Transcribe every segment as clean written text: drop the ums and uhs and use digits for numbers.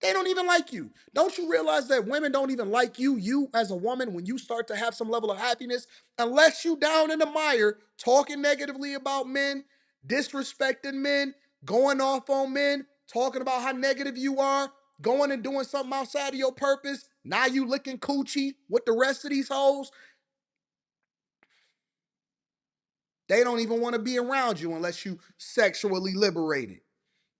They don't even like you. Don't you realize that women don't even like you as a woman, when you start to have some level of happiness, unless you down in the mire talking negatively about men, disrespecting men, going off on men, talking about how negative you are, going and doing something outside of your purpose. Now you licking coochie with the rest of these hoes. They don't even want to be around you unless you sexually liberated.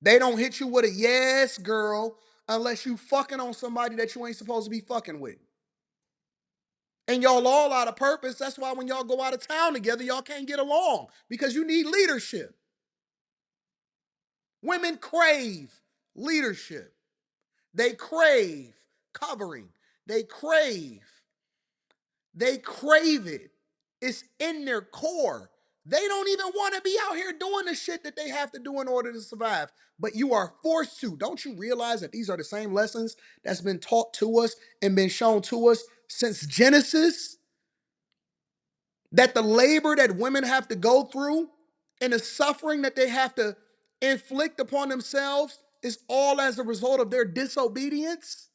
They don't hit you with a yes, girl, unless you fucking on somebody that you ain't supposed to be fucking with. And y'all all out of purpose. That's why when y'all go out of town together, y'all can't get along, because you need leadership. Women crave leadership. They crave covering. They crave. They crave it. It's in their core. They don't even want to be out here doing the shit that they have to do in order to survive. But you are forced to. Don't you realize that these are the same lessons that's been taught to us and been shown to us since Genesis? That the labor that women have to go through and the suffering that they have to inflict upon themselves is all as a result of their disobedience?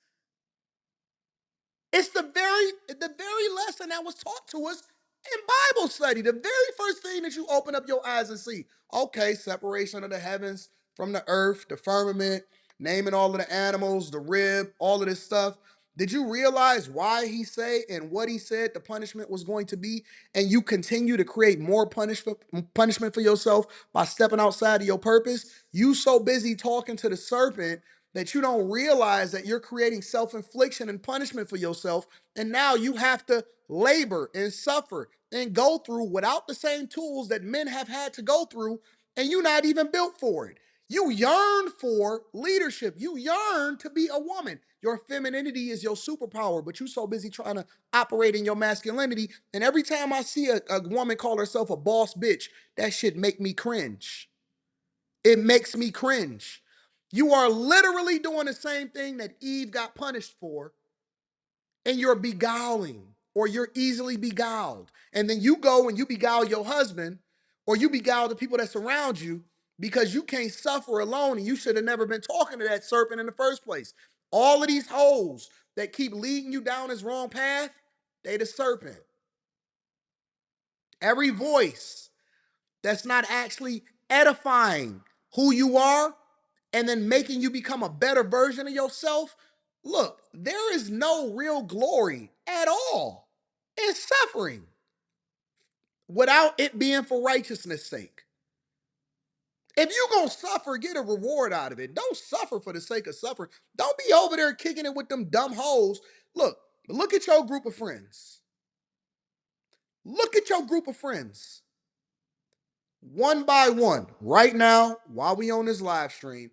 It's the very lesson that was taught to us in Bible study. The very first thing that you open up your eyes and see, okay, separation of the heavens from the earth, the firmament, naming all of the animals, the rib, all of this stuff. Did you realize why he said and what he said the punishment was going to be? And you continue to create more punishment for yourself by stepping outside of your purpose. You so busy talking to the serpent that you don't realize that you're creating self-infliction and punishment for yourself. And now you have to labor and suffer and go through without the same tools that men have had to go through, and you're not even built for it. You yearn for leadership. You yearn to be a woman. Your femininity is your superpower, but you're so busy trying to operate in your masculinity. And every time I see a woman call herself a boss bitch, that shit make me cringe. It makes me cringe. You are literally doing the same thing that Eve got punished for, and you're beguiling, or you're easily beguiled. And then you go and you beguile your husband, or you beguile the people that surround you, because you can't suffer alone, and you should have never been talking to that serpent in the first place. All of these hoes that keep leading you down this wrong path, they the serpent. Every voice that's not actually edifying who you are and then making you become a better version of yourself. Look, there is no real glory at all in suffering without it being for righteousness' sake. If you're going to suffer, get a reward out of it. Don't suffer for the sake of suffering. Don't be over there kicking it with them dumb hoes. Look at your group of friends. Look at your group of friends. One by one, right now, while we on this live stream,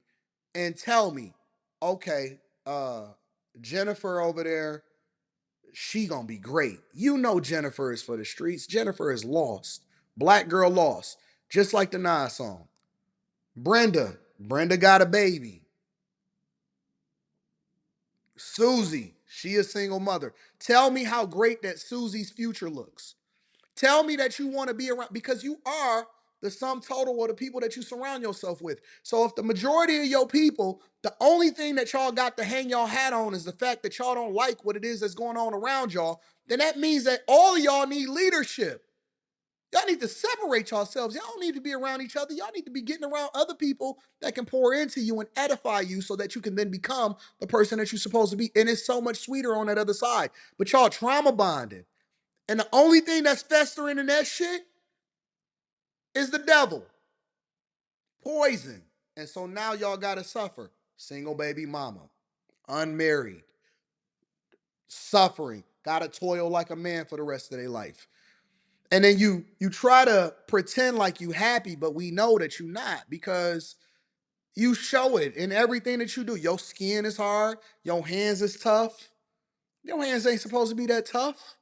and tell me, okay, Jennifer over there, she gonna be great. You know Jennifer is for the streets. Jennifer is lost. Black girl lost. Just like the Nas song. Brenda got a baby. Susie, she a single mother. Tell me how great that Susie's future looks. Tell me that you want to be around, because you are the sum total of the people that you surround yourself with. So if the majority of your people, the only thing that y'all got to hang y'all hat on is the fact that y'all don't like what it is that's going on around y'all, then that means that all of y'all need leadership. Y'all need to separate yourselves. Y'all don't need to be around each other. Y'all need to be getting around other people that can pour into you and edify you, so that you can then become the person that you're supposed to be. And it's so much sweeter on that other side. But y'all trauma bonded. And the only thing that's festering in that shit is the devil, poison. And so now y'all gotta suffer. Single baby mama, unmarried, suffering, gotta toil like a man for the rest of their life. And then you try to pretend like you happy, but we know that you're not, because you show it in everything that you do. Your skin is hard, your hands is tough. Your hands ain't supposed to be that tough.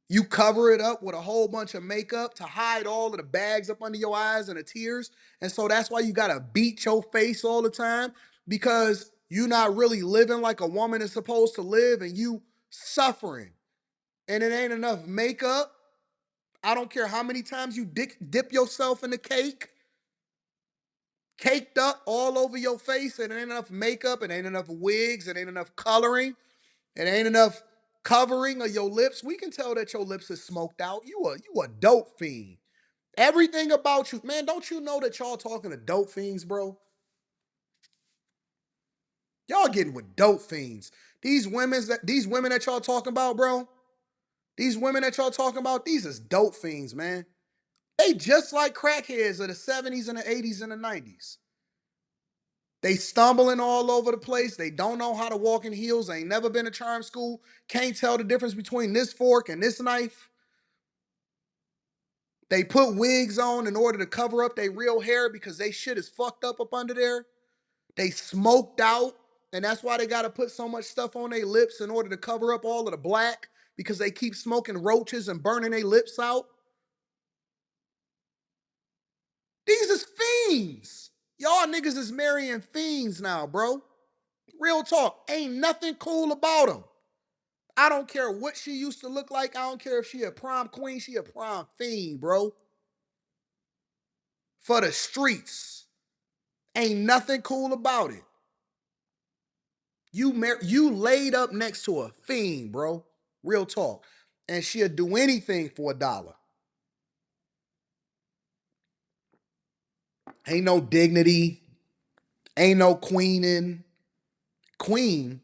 You cover it up with a whole bunch of makeup to hide all of the bags up under your eyes and the tears. And so that's why you got to beat your face all the time, because you're not really living like a woman is supposed to live, and you suffering. And it ain't enough makeup. I don't care how many times you dip yourself in the cake. caked up all over your face, and it ain't enough makeup, it ain't enough wigs, it ain't enough coloring, it ain't enough covering of your lips. We can tell that your lips is smoked out. You a dope fiend. Everything about you, man. Don't you know that y'all talking to dope fiends, bro? Y'all getting with dope fiends. These women that y'all talking about, bro. These women that y'all talking about, these is dope fiends, man. They just like crackheads of the 70s and the 80s and the 90s. They stumbling all over the place. They don't know how to walk in heels. They ain't never been to charm school. Can't tell the difference between this fork and this knife. They put wigs on in order to cover up their real hair because they shit is fucked up under there. They smoked out, and that's why they got to put so much stuff on their lips in order to cover up all of the black because they keep smoking roaches and burning their lips out. These is fiends. Y'all niggas is marrying fiends now, bro. Real talk. Ain't nothing cool about them. I don't care what she used to look like. I don't care if she a prom queen. She a prom fiend, bro. For the streets. Ain't nothing cool about it. You laid up next to a fiend, bro. Real talk. And she'll do anything for $1. Ain't no dignity. Ain't no queening. Queen.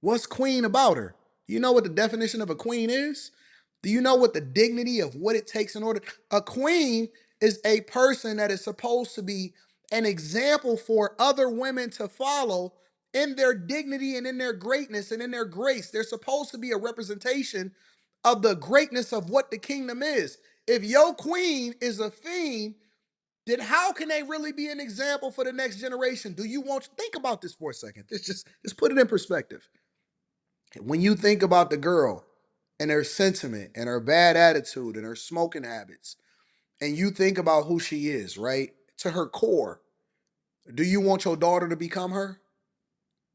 What's queen about her? You know what the definition of a queen is? Do you know what the dignity of what it takes in order? A queen is a person that is supposed to be an example for other women to follow in their dignity and in their greatness and in their grace. They're supposed to be a representation of the greatness of what the kingdom is. If your queen is a fiend, then how can they really be an example for the next generation? Do you want think about this for a second? Just put it in perspective. When you think about the girl and her sentiment and her bad attitude and her smoking habits, and you think about who she is, right? To her core, do you want your daughter to become her?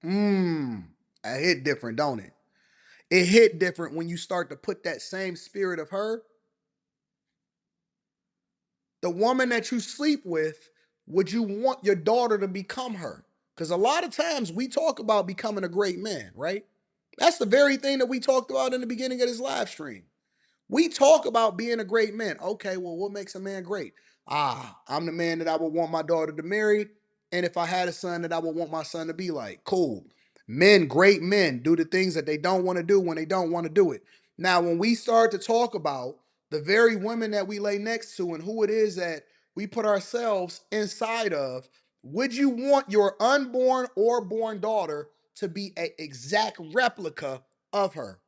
Mmm. It hit different, don't it? It hit different when you start to put that same spirit of her. The woman that you sleep with, would you want your daughter to become her? Because a lot of times we talk about becoming a great man, right? That's the very thing that we talked about in the beginning of this live stream. We talk about being a great man. Okay, well, what makes a man great? I'm the man that I would want my daughter to marry. And if I had a son, that I would want my son to be like. Cool. Men, great men, do the things that they don't want to do when they don't want to do it. Now, when we start to talk about the very women that we lay next to and who it is that we put ourselves inside of, would you want your unborn or born daughter to be an exact replica of her?